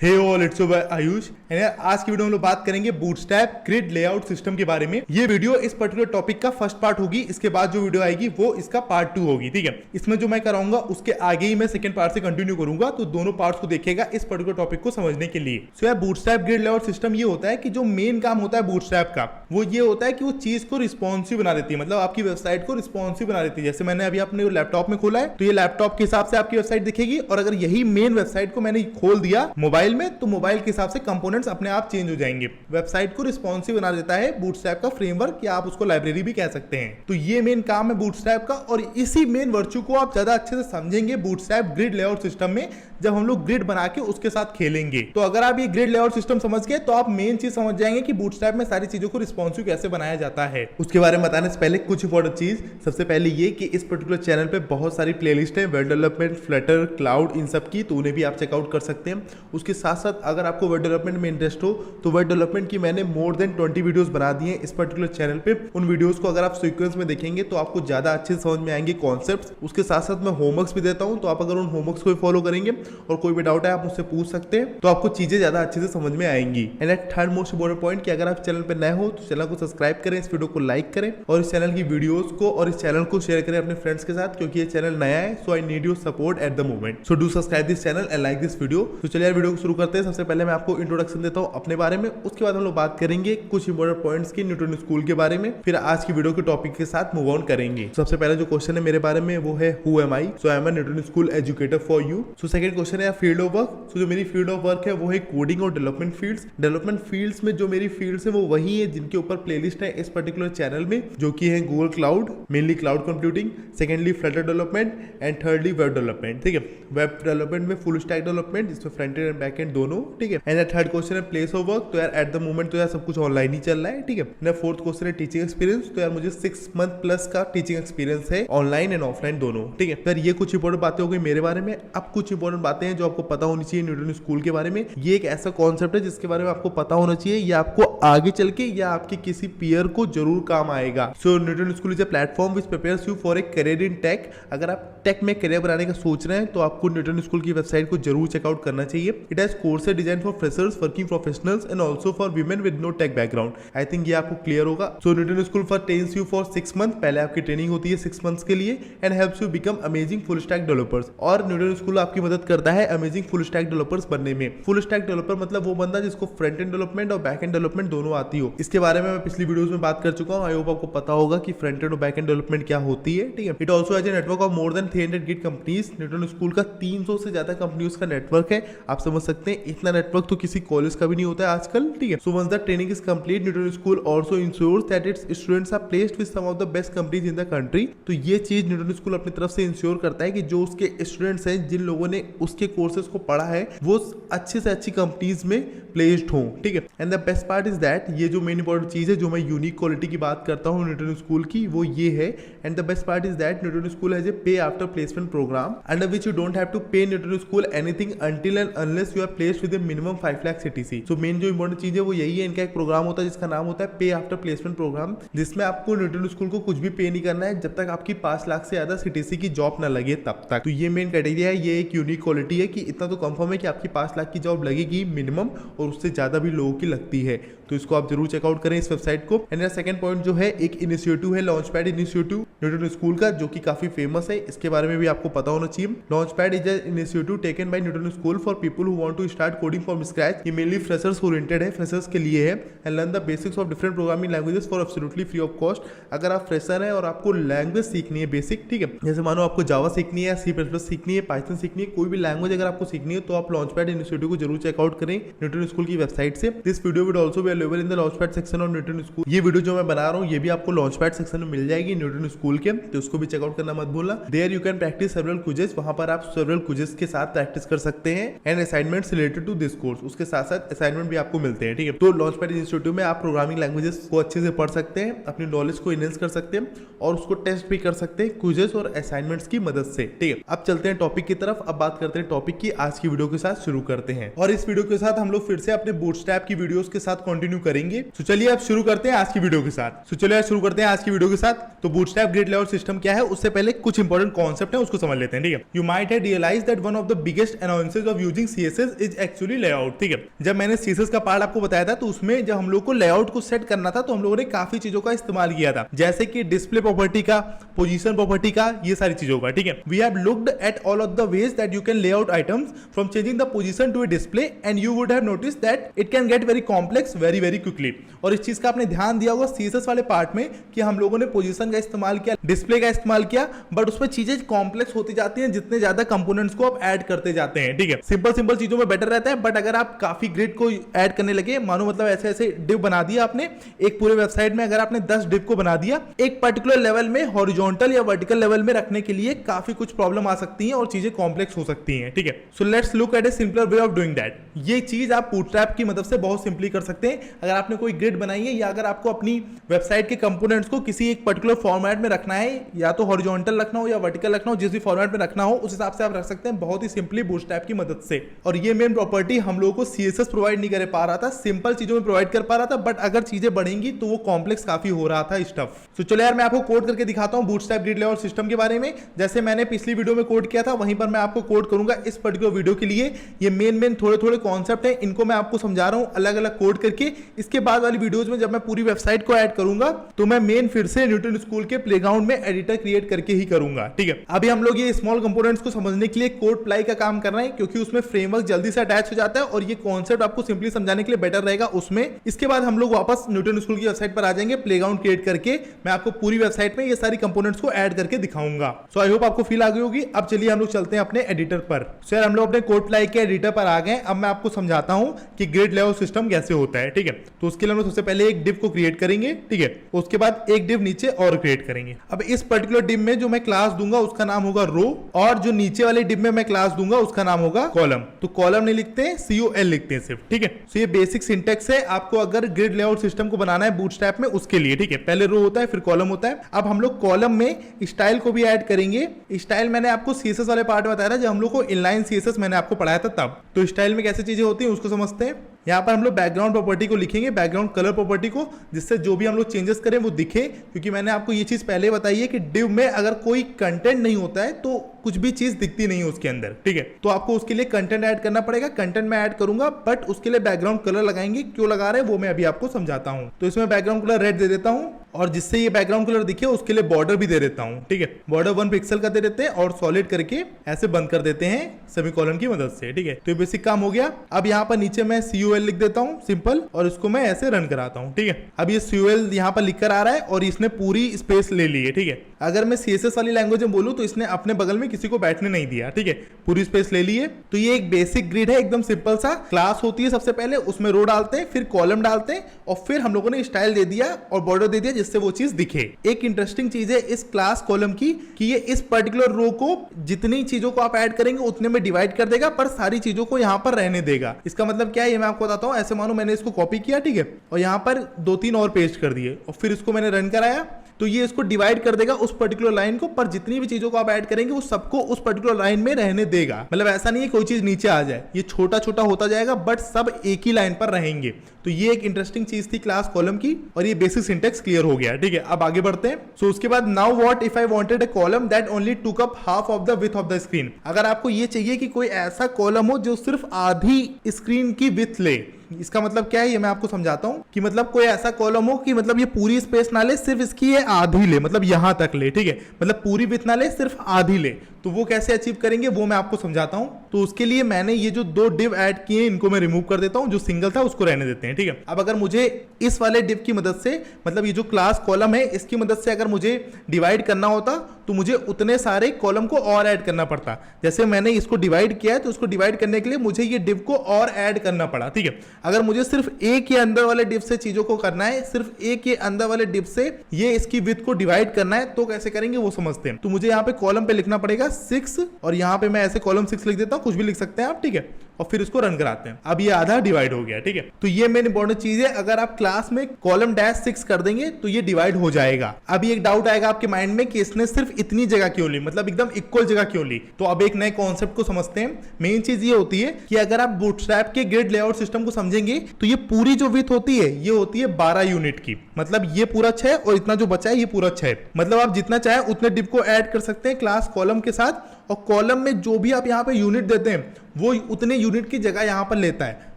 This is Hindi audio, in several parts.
Hey all, it's your Ayush. आज की वीडियो में हम लोग बात करेंगे बूटस्ट्रैप ग्रिड लेआउट सिस्टम के बारे में। ये वीडियो इस पर्टिकुलर टॉपिक का फर्स्ट पार्ट होगी। इसके बाद जो वीडियो आएगी वो इसका पार्ट 2 होगी। ठीक है, इसमें जो मैं कराऊंगा उसके आगे ही मैं सेकंड पार्ट से कंटिन्यू करूंगा, तो दोनों पार्ट्स को देखिएगा इस पर्टिकुलर टॉपिक को समझने के लिए। सो यार, बूटस्ट्रैप ग्रिड लेआउट सिस्टम ये होता है कि जो मेन काम होता है बूटस्ट्रैप का, वो ये होता है कि वो चीज को रिस्पॉन्सिव बना देती है, मतलब आपकी वेबसाइट को रिस्पॉन्सिव बना देती है। जैसे मैंने अभी अपने लैपटॉप में खोला है, तो ये लैपटॉप के हिसाब से आपकी वेबसाइट दिखेगी, और अगर यही मेन वेबसाइट को मैंने खोल दिया मोबाइल में, तो मोबाइल के हिसाब से कंपोनेंट्स अपने आप चेंज हो जाएंगे। वेबसाइट को रिस्पॉन्सिव बना देता है बूटस्ट्रैप का फ्रेमवर्क, या आप उसको लाइब्रेरी भी कह सकते हैं। तो ये मेन काम है बूटस्ट्रैप का, और इसी मेन वर्च्यू को आप ज्यादा अच्छे से समझेंगे बूटस्ट्रैप ग्रिड लेआउट सिस्टम में, जब हम लोग ग्रिड बना के उसके साथ खेलेंगे। तो अगर आप ये ग्रिड लेआउट सिस्टम समझ गए, तो आप मेन चीज समझ जाएंगे कि बूटस्ट्रैप में सारी चीजों को रिस्पॉन्सिव कैसे बनाया जाता है। उसके बारे में बताने से पहले कुछ इंपॉर्टेंट चीज। सबसे पहले ये कि इस पर्टिकुलर चैनल पे बहुत सारी प्लेलिस्ट है, वेब डेवलपमेंट, फ्लटर, क्लाउड, इन सब की, तो उन्हें भी आप चेकआउट कर सकते हैं। उसके साथ साथ अगर आपको वेब डेवलपमेंट में इंटरेस्ट हो, तो वेब डेवलपमेंट की मैंने मोर देन 20 वीडियोस बना दी हैं इस पर्टिकुलर चैनल पे। उन वीडियोस को अगर आप सीक्वेंस में देखेंगे तो आपको ज्यादा अच्छे से समझ में आएंगे कॉन्सेप्ट्स। उसके साथ साथ मैं होमवर्क्स भी देता हूं, तो आप अगर उन होमवर्क्स को भी फॉलो करेंगे और कोई भी डाउट है आप मुझसे पूछ सकते हैं, तो आपको चीजें ज्यादा अच्छे से समझ में आएंगी। And third most important point कि अगर आप चैनल पर नए हो तो चैनल को सब्सक्राइब करें, इस वीडियो को लाइक करें, और इस चैनल की वीडियोस को और इस चैनल को शेयर करें अपने फ्रेंड्स के साथ, क्योंकि ये चैनल नया है। So I need your support at the moment. So do subscribe this channel and like this video. तो चलिए यार, वीडियो को शुरू करते हैं। सबसे पहले मैं आपको इंट्रोडक्शन देता हूं अपने बारे में, उसके बाद हम लोग बात करेंगे कुछ इंपोर्टेंट पॉइंट्स की न्यूटन स्कूल के बारे में, फिर आज की वीडियो के टॉपिक के साथ मूव ऑन करेंगे। सबसे पहले जो क्वेश्चन है मेरे बारे में वो है who am I. So I am a Newton school educator for you. So second question है फील्ड ऑफ वर्क। सो जो मेरी फील्ड ऑफ वर्क है वो है कोडिंग और डेवलपमेंट फील्ड्स। डेवलपमेंट फील्ड्स में जो मेरी फील्ड्स है वो वही है जिनके ऊपर प्लेलिस्ट है इस पर्टिकुलर चैनल में, जो कि है Google cloud, mainly cloud computing, secondly Flutter development, and thirdly web development. ठीक है, वेब डेवलपमेंट में फुल स्टैक डेवलपमेंट, जिसमें फ्रंट एंड बैक एंड दोनों। ठीक है, एंड थर्ड क्वेश्चन है प्लेस ऑफ वर्क। तो यार एट द मोमेंट तो यार सब कुछ ऑनलाइन ही चल रहा है। ठीक है, एंड फोर्थ क्वेश्चन है टीचिंग एक्सपीरियंस। तो यार मुझे 6 मंथ प्लस का टीचिंग एक्सपीरियंस है, ऑनलाइन एंड ऑफलाइन दोनों। ठीक है, यार ये कुछ इंपॉर्टेंट बातें हो गई मेरे बारे में। अब कुछ इंपॉर्टेंट बातें हैं जो आपको पता होनी चाहिए न्यूटन स्कूल के बारे में। ये एक ऐसा कॉन्सेप्ट है जिसके बारे में आपको पता होना चाहिए, या आपको आगे चल के या आपके किसी पीयर को जरूर काम आएगा। So Newton School is a platform which prepares you for a career in tech. अगर आप टेक में करियर बनाने का सोच रहे हैं तो आपको न्यूटन स्कूल की वेबसाइट को जरूर चेकआउट करना चाहिए। It has courses design for freshers, working professionals, and also for women with no tech background. I think ये आपको क्लियर होगा। So Newton school for trains you for 6 month. पहले आपकी ट्रेनिंग होती है 6 मंथ्स के लिए, and helps you become amazing full stack developers. और न्यूटन स्कूल आपकी मदद करता है अमेजिंग फुल स्टैक डेवलपर्स बनने में। फुल स्टैक डेवलपर मतलब वो बंदा जिसको फ्रंट एंड डेवलपमेंट और बैक एंड डेवलपमेंट दोनों आती हो। इसके बारे में मैं पिछली वीडियोस में बात कर चुका हूं। आई होप आपको पता होगा कि फ्रंट एंड और बैक एंड डेवलपमेंट क्या होती है। ठीक है, it also has a network of more than 300 gig companies. Newton school का 300 से ज्यादा कंपनियों का नेटवर्क है। आप समझ सकते हैं इतना नेटवर्क तो किसी कॉलेज का भी नहीं होता है आजकल। ठीक है, so once the training is complete, Newton school also ensures that its students are placed with some of the best companies in the country. तो ये चीज न्यूटन स्कूल अपनी तरफ से इंश्योर करता है कि जो उसके स्टूडेंट्स हैं, जिन लोगों ने उसके कोर्सेज को पढ़ा है, वो अच्छे से अच्छी कंपनीज में प्लेस्ड हों। ठीक है, and the best part is that, ये जो मेन इंपॉर्टेंट चीज है जो मैं यूनिक क्वालिटी की बात करता हूँ न्यूटन स्कूल की, वो ये है। And the best part is that Newton School has a pay after placement programme under which you don't have to pay Newton School anything until and unless you are placed with a minimum 5 lakh CTC. So main जो इंपॉर्टेंट चीज है वो यही है। इनका एक प्रोग्राम होता है जिसका नाम होता है पे आफ्टर प्लेसमेंट प्रोग्राम, जिसमें आपको न्यूटन स्कूल को कुछ भी पे नहीं करना है जब तक आपकी 5 लाख से ज्यादा सीटीसी की जॉब ना लगे तब तक। तो ये मेन क्राइटेरिया है, ये एक यूनिक क्वालिटी है कि इतना तो कंफर्म है कि आपकी 5 लाख की जॉब लगेगी मिनिमम, और उससे ज्यादा भी लोगों की लगती है। तो इसको आप जरूर चेकआउट करें इस वेबसाइट को। एंड सेकंड पॉइंट जो है, एक इनिशिएटिव है लॉन्चपैड इनिशिएटिव न्यूटन स्कूल का, जो कि काफी फेमस है। इसके बारे में भी आपको पता होना चाहिए। Launchpad is an initiative taken by Newton school for people who want to start coding from scratch. ये मेनली फ्रेशर्स ओरिएंटेड है, फ्रेशर्स के लिए है। And learn the basics of different programming languages for absolutely free of cost. अगर आप फ्रेशर हैं और आपको लैंग्वेज सीखनी है बेसिक, ठीक है, जैसे मानो आपको जावा सीखनी है, सी प्लस प्लस सीखनी है, पाइथन सीखनी है, कोई भी लैंग्वेज अगर आपको सीखनी है, तो आप लॉन्चपैड इनिशिएटिव को जरूर चेकआउट करें न्यूटन स्कूल की वेबसाइट से। This video will also be available in the launchpad section of Newton school. ये वीडियो जो मैं बना रहा हूँ ये भी आपको लॉन्चपैड सेक्शन में मिल जाएगी न्यूटन स्कूल के, तो उसको भी चेकआउट करना मत भूलना। There you can practice several quizzes. वहां पर आप सेवरल क्विजेस के साथ प्रैक्टिस कर सकते हैं, and assignments related to this course. उसके साथ साथ असाइनमेंट भी आपको मिलते हैं। ठीक है, तो लॉन्चपैड इंस्टीट्यूट में आप प्रोग्रामिंग लैंग्वेजेस को अच्छे से पढ़ सकते हैं, अपनी नॉलेज को इनहेंस कर सकते हैं, और उसको टेस्ट भी कर सकते हैं क्विजेस और असाइनमेंट्स की मदद से। ठीक है, अब चलते हैं टॉपिक की तरफ। अब बात करते हैं टॉपिक की। आज की वीडियो के साथ शुरू करते हैं, और इस वीडियो के साथ हम लोग फिर से अपने बूटस्ट्रैप की वीडियोस के साथ कंटिन्यू कंटिन्यू करेंगे। तो चलिए अब शुरू करते हैं आज की वीडियो के साथ। तो चलिए शुरू करते हैं आज की वीडियो के साथ। तो बूटस्ट्रैप ग्रिड लेआउट सिस्टम क्या है उससे पहले कुछ इंपॉर्टेंट कॉन्सेप्ट है उसको समझ लेते हैं, ठीक है। You might have realized that one of the biggest annoyances of using CSS is actually layout, ठीक है। जब मैंने सीएसएस का पार्ट आपको बताया था तो उसमें जब हम लोग को लेआउट को सेट करना था तो हम लोगों ने काफी चीजों का इस्तेमाल किया था, जैसे कि डिस्प्ले प्रॉपर्टी का, पोजीशन प्रॉपर्टी का, ये सारी चीजों का, ठीक है। We have looked at all of the ways that you can lay out items from changing the position to a display and you would have notice that it can get very complex very very quickly. और इस चीज का आपने ध्यान दिया होगा सीएसएस वाले पार्ट में कि हम लोगों ने पोजीशन का इस्तेमाल किया, डिस्प्ले का इस्तेमाल किया, बट उसमें चीजें कॉम्प्लेक्स होती जाती हैं जितने ज्यादा कंपोनेंट्स को आप ऐड करते जाते हैं, ठीक है। सिंपल सिंपल चीजों में बेटर रहता है, बट अगर आप काफी ग्रिड को ऐड करने लगे, मानो मतलब ऐसे ऐसे डिव बना दिया आपने एक पूरे वेबसाइट में, अगर आपने 10 डिव को बना दिया एक पर्टिकुलर लेवल में हॉरिजॉन्टल या वर्टिकल लेवल में रखने के लिए काफी कुछ प्रॉब्लम आ सकती है और चीजें कॉम्प्लेक्स हो सकती हैं, ठीक है। So let's look at A simpler way of doing that. ये चीज आप बूटस्ट्रैप की मदद से बहुत सिंपली कर सकते हैं। अगर आपने कोई ग्रिड बनाई है या अगर आपको अपनी वेबसाइट के कंपोनेंट्स को किसी एक पर्टिकुलर फॉर्मेट में रखना है, या तो हॉरिजॉन्टल रखना हो या वर्टिकल रखना हो, जिस भी फॉर्मेट में रखना हो उस हिसाब से आप रख सकते हैं बहुत ही सिंपली बूटस्ट्रैप की मदद से। और ये मेन प्रॉपर्टी हम लोगों को सीएसएस प्रोवाइड नहीं कर पा रहा था, सिंपल चीजों में प्रोवाइड कर पा रहा था, बट अगर चीजें बढ़ेंगी तो वो कॉम्प्लेक्स काफी हो रहा था स्टफ। तो चलो यार मैं आपको कोड करके दिखाता हूं बूटस्ट्रैप ग्रिड लेआउट सिस्टम के बारे में। जैसे मैंने पिछली वीडियो में कोड किया था वहीं पर मैं आपको कोड करूंगा इस पर्टिकुलर वीडियो के लिए। ये मेन थोड़े थोड़े कॉन्सेप्ट है, इनको मैं आपको समझा रहा हूं अलग अलग कोड करके। इसके बाद वाली वीडियोज में जब मैं पूरी वेबसाइट को ऐड करूंगा तो मैं मेन फिर से न्यूटन स्कूल के प्लेग्राउंड में एडिटर क्रिएट करके ही करूंगा, ठीक है। अभी हम लोग ये स्मॉल कंपोनेंट्स को समझने के लिए कोड प्लाई का काम कर रहे हैं, क्योंकि उसमें फ्रेमवर्क जल्दी से अटैच हो जाता है और ये कॉन्सेप्ट आपको सिंपली समझाने के लिए बेटर रहेगा उसमें। इसके बाद हम लोग वापस न्यूटन स्कूल की वेबसाइट पर आ जाएंगे, प्लेग्राउंड क्रिएट करके मैं आपको पूरी वेबसाइट में ये सारी कंपोनेंट्स को ऐड करके दिखाऊंगा। सो आई होप आपको फील आ गई होगी। अब चलिए हम लोग चलते हैं अपने एडिटर पर। सो यार हम लोग अपने कोड प्लाई के एडिटर पर आ गए। अब मैं आपको समझाता हूं कि ग्रिड लेआउट सिस्टम कैसे होता है, ठीक है। तो उसके लिए हम लोग सबसे पहले एक डिव को क्रिएट करेंगे, ठीक है। उसके बाद एक डिव नीचे और क्रिएट करेंगे। अब इस पर्टिकुलर डिव में जो मैं क्लास दूंगा उसका नाम होगा रो, और जो नीचे वाले डिव में मैं क्लास दूंगा उसका नाम होगा कॉलम। तो कॉलम नहीं लिखते हैं, COL लिखते हैं सिर्फ, ठीक है। तो ये बेसिक सिंटेक्स है आपको अगर ग्रिड लेआउट सिस्टम को बनाना है बूटस्ट्रैप में उसके लिए, ठीक है। पहले रो होता है फिर कॉलम होता है। अब हम लोग कॉलम में स्टाइल को भी ऐड करेंगे। स्टाइल मैंने आपको सीएसएस वाले पार्ट में बताया था जब हम लोग को इनलाइन सीएसएस मैंने आपको पढ़ाया था तब। तो स्टाइल में कैसे चीजें होती हैं उसको समझते हैं। यहाँ पर हम लोग बैकग्राउंड प्रॉपर्टी को लिखेंगे, बैकग्राउंड कलर प्रॉपर्टी को, जिससे जो भी हम लोग चेंजेस करें वो दिखे। क्योंकि मैंने आपको ये चीज पहले बताई है कि डिव में अगर कोई कंटेंट नहीं होता है तो कुछ भी चीज दिखती नहीं है उसके अंदर, ठीक है। तो आपको उसके लिए कंटेंट ऐड करना पड़ेगा। कंटेंट मैं ऐड करूंगा, बट उसके लिए बैकग्राउंड कलर लगाएंगे। क्यों लगा रहे हैं वो मैं अभी आपको समझाता हूं। तो इसमें बैकग्राउंड कलर रेड दे देता हूं, और जिससे ये बैकग्राउंड कलर दिखे उसके लिए बॉर्डर भी दे देता हूं, ठीक है। बॉर्डर 1 पिक्सल का दे देते हैं और सॉलिड करके ऐसे बंद कर देते हैं सेमीकोलन की मदद से, ठीक है। तो ये बेसिक काम हो गया। अब यहाँ पर नीचे मैं COL लिख देता हूँ सिंपल, और इसको मैं ऐसे रन कराता हूँ, ठीक है। अब ये COL यहाँ पर लिखकर आ रहा है और इसने पूरी स्पेस ले ली है, ठीक है। अगर मैं CSS वाली लैंग्वेज में बोलूँ तो इसने अपने बगल में किसी को बैठने नहीं दिया, ठीक है। पूरी स्पेस ले ली है। तो ये एक बेसिक ग्रिड है, एकदम सिंपल सा। क्लास होती है सबसे पहले, उसमें रो डालते हैं, फिर कॉलम डालते हैं, और फिर हम लोगों ने स्टाइल दे दिया और बॉर्डर दे दिया जिससे वो चीज दिखे। एक इंटरेस्टिंग चीज है इस क्लास कॉलम की कि ये इस पर्टिकुलर रो को जितनी चीजों को आप ऐड करेंगे उतने में डिवाइड कर देगा, पर सारी चीजों को यहाँ पर रहने देगा। इसका मतलब क्या है ये मैं आपको बताता हूँ। ऐसे मानो मैंने इसको कॉपी किया, ठीक है, और यहाँ पर 2-3 और पेस्ट कर दिए, और फिर इसको मैंने रन कराया तो ये इसको डिवाइड कर देगा उस पर्टिकुलर लाइन को, पर जितनी भी चीजों को आप ऐड करेंगे वो सबको उस पर्टिकुलर लाइन में रहने देगा। मतलब ऐसा नहीं है कोई चीज नीचे आ जाए, ये छोटा छोटा होता जाएगा बट सब एक ही लाइन पर रहेंगे। तो ये एक इंटरेस्टिंग चीज थी क्लास कॉलम की, और ये बेसिक सिंटेक्स क्लियर हो गया, ठीक है। अब आगे बढ़ते हैं। सो उसके बाद now what if I wanted a column that only took up half of the width of the screen. अगर आपको ये चाहिए कि कोई ऐसा कॉलम हो जो सिर्फ आधी स्क्रीन की विड्थ ले, इसका मतलब क्या है ये मैं आपको समझाता हूं। कि मतलब कोई ऐसा कॉलम हो कि मतलब ये पूरी स्पेस ना ले, सिर्फ इसकी ये आधी ले, मतलब यहां तक ले, ठीक है। मतलब पूरी विड्थ ना ले, सिर्फ आधी ले। तो वो कैसे अचीव करेंगे वो मैं आपको समझाता हूं। तो उसके लिए मैंने ये जो 2 डिव ऐड किए इनको मैं रिमूव कर देता हूं, जो सिंगल था उसको रहने देते हैं, ठीक है। अब अगर मुझे इस वाले डिव की मदद से, मतलब ये जो क्लास कॉलम है इसकी मदद से अगर मुझे डिवाइड करना होता तो मुझे उतने सारे कॉलम को और ऐड करना पड़ता। जैसे मैंने इसको डिवाइड किया है तो उसको डिवाइड करने के लिए मुझे ये डिव को और ऐड करना पड़ा, ठीक है। अगर मुझे सिर्फ एक के अंदर वाले डिव से चीजों को करना है, सिर्फ एक के अंदर वाले डिव से ये इसकी विड्थ को डिवाइड करना है, तो कैसे करेंगे वो समझते हैं। तो मुझे यहाँ पे कॉलम पे लिखना पड़ेगा 6, और यहाँ पे मैं ऐसे कॉलम 6 लिख देता हूँ, कुछ भी लिख सकते हैं आप, ठीक है। और फिर इसको रन कराते हैं। अब ये आधा डिवाइड हो गया, ठीक है। तो ये मेन इंपॉर्टेंट चीज है, अगर आप क्लास में कॉलम डैश 6 कर देंगे तो ये डिवाइड हो जाएगा। अभी एक डाउट आएगा आपके माइंड में कि इसने सिर्फ इतनी जगह क्यों ली, मतलब एकदम इक्वल जगह क्यों ली। तो अब एक नए कॉन्सेप्ट को समझते हैं। मेन चीज ये होती है कि अगर आप बूटस्ट्रैप के ग्रिड लेआउट सिस्टम को समझेंगे तो ये पूरी जो विड्थ होती है ये होती है 12 यूनिट की, मतलब ये पूरा 6 और इतना जो बचा है ये पूरा 6। मतलब आप जितना चाहे उतने डिव को ऐड कर सकते हैं क्लास कॉलम के साथ, और कॉलम में जो भी आप यहाँ पे यूनिट देते हैं वो उतने यूनिट की जगह यहाँ पर लेता है,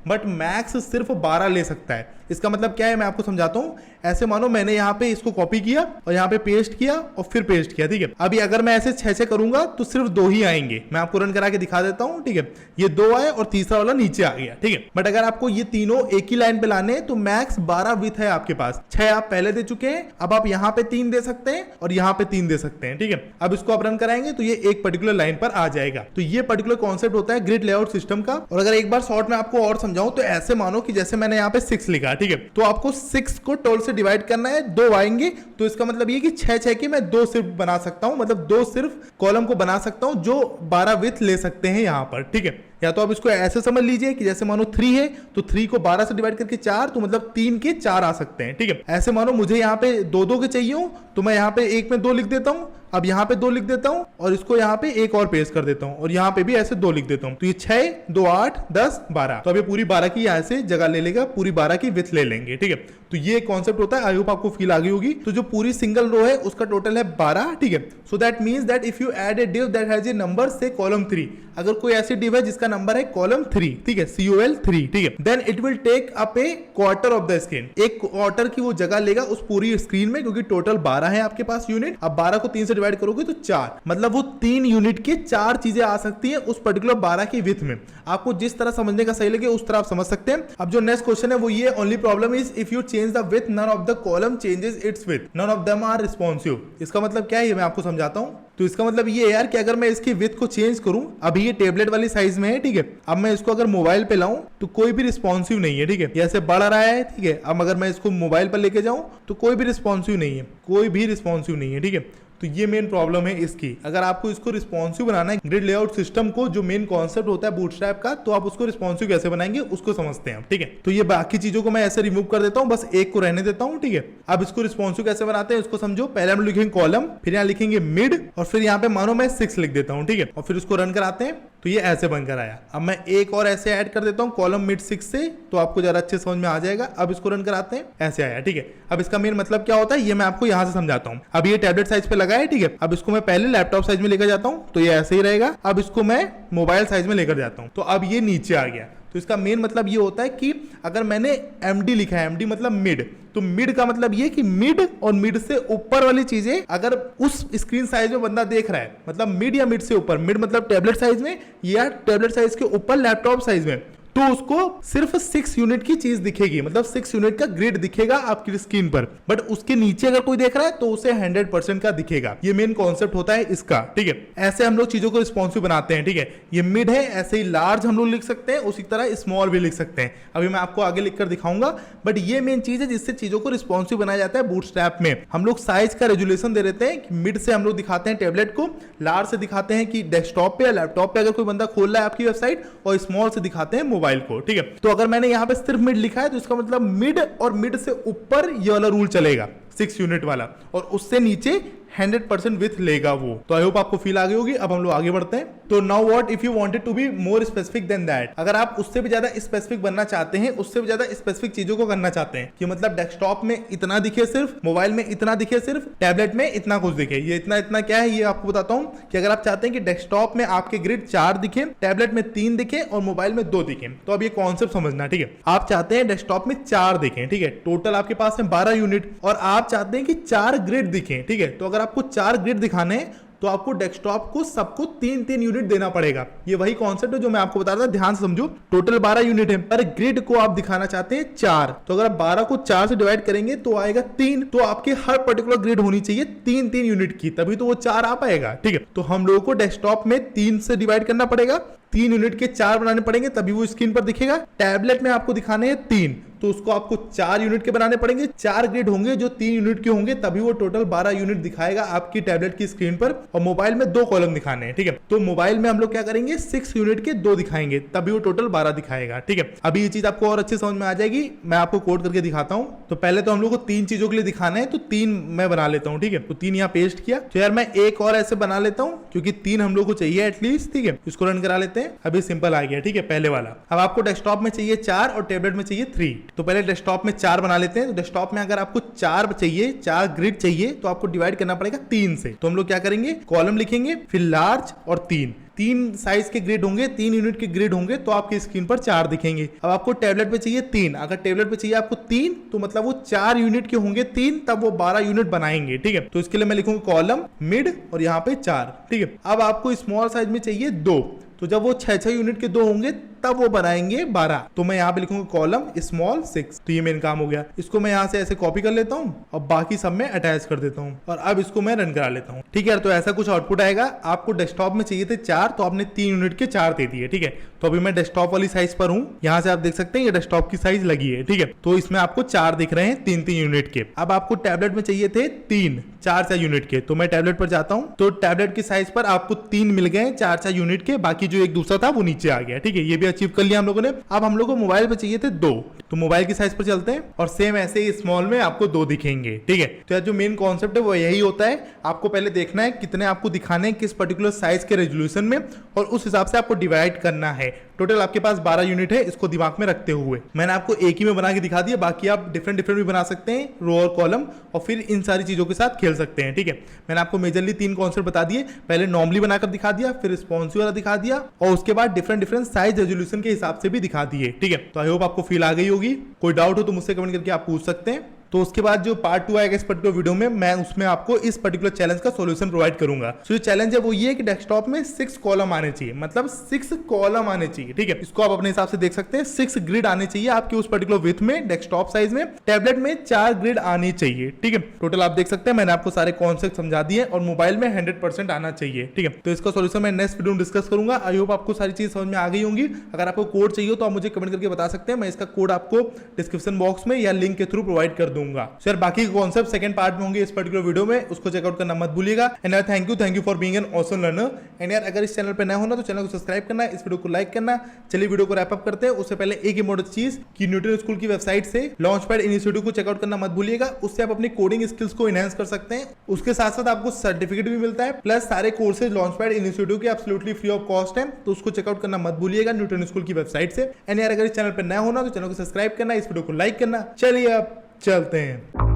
बट मैक्स सिर्फ 12 ले सकता है। इसका मतलब क्या है मैं आपको समझाता हूँ। ऐसे मानो मैंने यहाँ पे इसको कॉपी किया और यहाँ पे पेस्ट किया और फिर पेस्ट किया, ठीक है। अभी अगर मैं ऐसे 6 करूंगा तो सिर्फ 2 ही आएंगे। मैं आपको रन करा के दिखा देता हूँ, ठीक है। ये 2 आए और तीसरा वाला नीचे आ गया, ठीक है। बट अगर आपको ये तीनों एक ही लाइन पे लाने तो मैक्स 12 विथ है आपके पास। 6 आप पहले दे चुके हैं, अब आप यहाँ पे 3 दे सकते हैं और यहाँ पे 3 दे सकते हैं, ठीक है। अब इसको आप रन कराएंगे तो ये एक पर्टिकुलर लाइन पर आ जाएगा। तो ये पर्टिकुलर कॉन्सेप्ट होता है ग्रिड लेआउट सिस्टम का। और अगर एक बार शॉर्ट में आपको और समझाऊं तो ऐसे मानो कि जैसे मैंने यहाँ पे 6 लिखा, ठीक है। तो आपको 6 को 12 से डिवाइड करना है, 2 आएंगे। तो इसका मतलब ये कि 6 के मैं 2 सिर्फ बना सकता हूं, मतलब 2 सिर्फ कॉलम को बना सकता हूं जो 12 विथ ले सकते हैं यहां पर, ठीक है। या तो आप इसको ऐसे समझ लीजिए कि जैसे मानो 3 है तो 3 को 12 से डिवाइड करके 4, तो मतलब 3 के 4 आ सकते हैं, ठीक है। ऐसे मानो मुझे यहाँ पे 2 के चाहिए हो तो मैं यहाँ पे एक में 2 लिख देता हूँ, अब यहाँ पे 2 लिख देता हूँ और इसको यहाँ पे एक और पेस्ट कर देता हूँ और यहाँ पे भी ऐसे 2 लिख देता हूँ। तो ये 6, 2, 8, 10, 12। तो अब ये पूरी 12 की यहाँ से जगह ले लेगा, पूरी 12 की विथ ले लेंगे, ठीक है। तो ये कॉन्सेप्ट होता है। आई होप आपको फील आ गई होगी। तो जो पूरी सिंगल रो है उसका टोटल है 12, ठीक है। So that means that if you add a div that has a number से कॉलम 3, अगर कोई ऐसी डिव है जिसका नंबर है कॉलम 3, ठीक है, COL3, ठीक है, then it will take up a quarter of the screen. एक क्वार्टर की वो जगह लेगा उस पूरी स्क्रीन में, क्योंकि टोटल 12 है आपके पास यूनिट। अब 12 को 3 से डिवाइड करोगे तो 4, मतलब वो 3 यूनिट के 4 चीजें आ सकती है उस पर्टिकुलर 12 की विथ में। आपको जिस तरह समझने का सही लगे उस तरह आप समझ सकते हैं। अब जो नेक्स्ट क्वेश्चन है वो ये, only problem is if you change the width none of the column changes its width, none of them are responsive. इसका मतलब क्या है मैं आपको समझाता हूं। तो इसका मतलब ये है यार कि अगर मैं इसकी विथ को चेंज करूं, अभी ये टेबलेट वाली साइज में है, ठीक है। अब मैं इसको अगर मोबाइल पे लाऊं तो कोई भी रिस्पॉन्सिव नहीं है, ठीक है। ये ऐसे बढ़ रहा है, ठीक है। अब अगर मैं इसको मोबाइल पर लेके जाऊं तो कोई भी रिस्पॉन्सिव नहीं है, कोई भी रिस्पॉन्सिव नहीं है, ठीक है। तो ये मेन प्रॉब्लम है इसकी। अगर आपको इसको रिस्पॉन्सिव बनाना है ग्रिड लेआउट सिस्टम को, जो मेन कॉन्सेप्ट होता है बूटस्ट्रैप का, तो आप उसको रिस्पॉन्सिव कैसे बनाएंगे उसको समझते हैं, ठीक है। तो ये बाकी चीजों को मैं ऐसे रिमूव कर देता हूं, बस एक को रहने देता हूं, ठीक है। अब इसको रिस्पॉन्सिव कैसे बनाते हैं उसको समझो। पहले हम लिखेंगे कॉलम, फिर यहाँ लिखेंगे मिड, और फिर यहाँ पे मानो मैं 6 लिख देता हूँ, ठीक है। और फिर उसको रन कराते हैं तो ये ऐसे बनकर आया। अब मैं एक और ऐसे ऐड कर देता हूँ कॉलम मिड 6 से, तो आपको जरा अच्छे समझ में आ जाएगा। अब इसको रन कराते हैं, ऐसे आया, ठीक है। अब इसका मेन मतलब क्या होता है ये मैं आपको यहाँ से समझाता हूँ। अब ये टैबलेट साइज पे लगा है, ठीक है। अब इसको मैं पहले लैपटॉप साइज में लेकर जाता हूँ तो ये ऐसे ही रहेगा। अब इसको मैं मोबाइल साइज में लेकर जाता हूँ तो अब ये नीचे आ गया। तो इसका मेन मतलब ये होता है कि अगर मैंने MD लिखा है, MD मतलब मिड, तो मिड का मतलब ये कि मिड और मिड से ऊपर वाली चीजें अगर उस स्क्रीन साइज में बंदा देख रहा है, मतलब मिड या मिड से ऊपर, मिड मतलब टैबलेट साइज में या टैबलेट साइज के ऊपर लैपटॉप साइज में, तो उसको सिर्फ 6 यूनिट की चीज दिखेगी, मतलब 6 यूनिट का ग्रिड दिखेगा आपकी स्क्रीन पर। बट उसके नीचे अगर कोई देख रहा है तो उसे 100% का दिखेगा। ये मेन कॉन्सेप्ट होता है इसका, ठीक है। ऐसे हम लोग चीजों को रिस्पॉन्सिव बनाते हैं, ठीक है। ये मिड है, ऐसे ही लार्ज हम लोग लिख सकते हैं, उसी तरह स्मॉल भी लिख सकते हैं। अभी मैं आपको आगे लिखकर दिखाऊंगा। बट ये मेन चीज है जिससे चीजों को रिस्पॉन्सिव बनाया जाता है बूटस्ट्रैप में। हम लोग साइज का रेजुलेशन दे देते हैं कि मिड से हम लोग दिखाते हैं टैबलेट को, लार्ज से दिखाते हैं कि डेस्कटॉप पे या लैपटॉप पे अगर कोई बंदा खोल रहा है आपकी वेबसाइट, और स्मॉल से दिखाते हैं मोबाइल को, ठीक है। तो अगर मैंने यहां पे सिर्फ मिड लिखा है तो इसका मतलब मिड और मिड से ऊपर ये वाला रूल चलेगा, 6 यूनिट वाला, और उससे नीचे 100% विथ लेगा वो। तो आई होप आपको फील आ गई होगी। अब हम लोग आगे बढ़ते हैं। तो now what if you wanted to be more specific than that, अगर आप उससे भी ज्यादा स्पेसिफिक बनना चाहते हैं, उससे भी ज्यादा स्पेसिफिक चीजों को करना चाहते हैं कि मतलब डेस्कटॉप में इतना दिखे सिर्फ, मोबाइल में इतना दिखे सिर्फ, टैबलेट में इतना कुछ दिखे। ये इतना इतना क्या है ये आपको बताता हूं कि अगर आप चाहते हैं कि डेस्कटॉप में आपके ग्रिड 4 दिखे, टैबलेट में 3 दिखे और मोबाइल में 2 दिखे, तो अब ये कॉन्सेप्ट समझना, ठीक है। आप चाहते हैं डेस्कटॉप में 4 दिखे, ठीक है, टोटल आपके पास है 12 यूनिट, और आप चाहते हैं कि 4 ग्रिड दिखे, ठीक है। तो अगर आपको 4 ग्रिड दिखाने हैं तो आपको डेस्कटॉप को सबको 3-3 यूनिट देना पड़ेगा। ये वही कॉन्सेप्ट है जो मैं आपको बता रहा था, ध्यान से समझो। टोटल 12 यूनिट है, पर ग्रिड को आप दिखाना चाहते हैं 4, तो अगर आप 12 को 4 से डिवाइड करेंगे तो आएगा 3। तो आपके हर पर्टिकुलर ग्रिड होनी चाहिए 3-3 यूनिट की, तभी तो वो 4 आ पाएगा, ठीक है। तो हम लोगों को डेस्कटॉप में 3 से डिवाइड करना पड़ेगा, 3 यूनिट के 4 बनाने पड़ेंगे, तभी वो स्क्रीन पर दिखेगा। टैबलेट में आपको दिखाने हैं 3, तो उसको आपको 4 यूनिट के बनाने पड़ेंगे। 4 ग्रिड होंगे जो 3 यूनिट के होंगे, तभी वो टोटल 12 यूनिट दिखाएगा आपकी टैबलेट की स्क्रीन पर। और मोबाइल में 2 कॉलम दिखाने हैं, ठीक है। तो मोबाइल में हम लोग क्या करेंगे, 6 यूनिट के 2 दिखाएंगे, तभी वो टोटल 12 दिखाएगा, ठीक है। अभी ये चीज आपको और अच्छे समझ में आ जाएगी, मैं आपको कोड करके दिखाता हूं। तो पहले तो हम लोग को 3 चीजों के लिए दिखाना है, तो 3 मैं बना लेता हूं, ठीक है। तो 3 यहाँ पेस्ट किया। तो यार मैं एक और ऐसे बना लेता हूं, क्योंकि 3 हम लोग को चाहिए एटलीस्ट, ठीक है। इसको रन करा लेते हैं। अभी सिंपल आ गया, ठीक है, पहले वाला। अब आपको डेस्कटॉप में चाहिए 4 और टैबलेट में चाहिए 3। तो पहले डेस्कटॉप में 4 बना लेते हैं। तो डेस्कटॉप में अगर आपको 4 चाहिए, 4 ग्रिड चाहिए, तो आपको डिवाइड करना पड़ेगा 3 से। तो हम लोग क्या करेंगे, कॉलम लिखेंगे, फिर लार्ज और 3 साइज के ग्रिड होंगे, 3 यूनिट के ग्रिड होंगे, तो आपकी स्क्रीन पर 4 दिखेंगे। अब आपको टैबलेट पे चाहिए 3। अगर टैबलेट पे चाहिए आपको 3, तो मतलब वो 4 यूनिट के होंगे 3, तब वो 12 यूनिट बनाएंगे, ठीक है। तो इसके लिए मैं लिखूंगा कॉलम, मिड और यहाँ पे 4, ठीक है। अब आपको स्मॉल साइज में चाहिए 2, तो जब वो 6 यूनिट के 2 होंगे तब वो बनाएंगे 12। तो मैं यहाँ पे लिखूंगा कॉलम स्मॉल 6। तो ये मेन काम हो गया। इसको मैं यहाँ से ऐसे कॉपी कर लेता हूँ और बाकी सब में अटैच कर देता हूँ, और अब इसको मैं रन करा लेता हूँ, ठीक है। तो ऐसा कुछ आउटपुट आएगा। आपको डेस्कटॉप में चाहिए थे 4, तो आपने 3 यूनिट के 4 दे दिए, ठीक है। तो अभी मैं डेस्कटॉप वाली साइज पर हूँ, यहाँ से आप देख सकते हैं ये डेस्कटॉप की साइज लगी है, ठीक है। तो इसमें आपको 4 दिख रहे हैं, 3-3 यूनिट के। अब आपको टैबलेट में चाहिए थे 3 4 यूनिट के। तो मैं टैबलेट पर जाता हूँ, तो टैबलेट की साइज पर आपको 3 मिल गए 4 यूनिट के, बाकी जो एक दूसरा था वो नीचे आ गया, ठीक है। ये भी अचीव कर लिया हम लोगों ने। अब हम लोग को मोबाइल पे चाहिए थे 2, तो मोबाइल की साइज पर चलते हैं, और सेम ऐसे ही स्मॉल में आपको 2 दिखेंगे, ठीक है। तो जो मेन कॉन्सेप्ट है वो यही होता है। आपको पहले देखना है कितने आपको दिखाने हैं, किस पर्टिकुलर साइज के रेजोल्यूशन में, और उस हिसाब से आपको डिवाइड करना है। टोटल आपके पास 12 यूनिट है, इसको दिमाग में रखते हुए मैंने आपको एक ही में बना के दिखा दिया। बाकी आप डिफरेंट भी बना सकते हैं, रो और कॉलम, और फिर इन सारी चीजों के साथ खेल सकते हैं, ठीक है। मैंने आपको मेजरली 3 कॉन्सेप्ट बता दिए। पहले नॉर्मली बनाकर दिखा दिया, फिर रिस्पॉन्सिव वाला दिखा दिया, और उसके बाद डिफरेंट साइज रेजोल्यूशन के हिसाब से भी दिखा दिए, ठीक है। तो आई होप आपको फील आ गई होगी। कोई डाउट हो तो मुझसे कमेंट करके आप पूछ सकते हैं। तो उसके बाद जो पार्ट 2 आएगा इस पर्टिकुलर वीडियो में, मैं उसमें आपको इस पर्टिकुलर चैलेंज का सॉल्यूशन प्रोवाइड करूंगा। जो चैलेंज है वो ये है कि डेस्कटॉप में 6 कॉलम आने चाहिए, मतलब 6 कॉलम आने चाहिए, ठीक है। इसको आप अपने हिसाब से देख सकते हैं। 6 ग्रिड आने चाहिए आपके उस पर्टिकुलर विड्थ में, डेस्कटॉप साइज में। टैबलेट में 4 ग्रिड आनी चाहिए, ठीक है। टोटल आप देख सकते हैं, मैंने आपको सारे कॉन्सेप्ट समझा दिए, और मोबाइल में 100% आना चाहिए, ठीक है। तो इसका सॉल्यूशन मैं नेक्स्ट वीडियो में डिस्कस करूंगा। आई होप आपको सारी चीज समझ में आ गई होंगी। अगर आपको कोड चाहिए तो आप मुझे कमेंट करके बता सकते हैं, मैं इसका कोड आपको डिस्क्रिप्शन बॉक्स में या लिंक के थ्रू प्रोवाइड कर दूंगा। सर बाकी कॉन्सेप्ट सेकंड पार्ट में होंगे इस पर्टिकुलर वीडियो में, उसको चेकआउट करना मत भूलिएगा। And thank you for being an awesome learner. And यार अगर इस चैनल पे नया होना तो चैनल को सब्सक्राइब करना, इस वीडियो को लाइक करना। चलिए वीडियो को रैप अप करते हैं। उससे पहले एक इंपॉर्टेंट चीज कि न्यूटन स्कूल की वेबसाइट से लॉन्चपैड इनिशिएटिव को चेकआउट करना मत भूलिएगा। उससे आप अपनी कोडिंग स्किल्स को एनहांस कर सकते हैं। उसके साथ साथ आपको सर्टिफिकेट भी मिलता है, प्लस सारे कोर्सेज लॉन्चपैड इनिशिएटिव के एब्सोल्युटली फ्री ऑफ कॉस्ट है। तो उसको चेकआउट करना मत भूलिएगा न्यूटन स्कूल की वेबसाइट से। एंड यार अगर इस चैनल पर नया होना तो चैनल को सब्सक्राइब करना, इस वीडियो को लाइक करना। चलिए अब चलते हैं।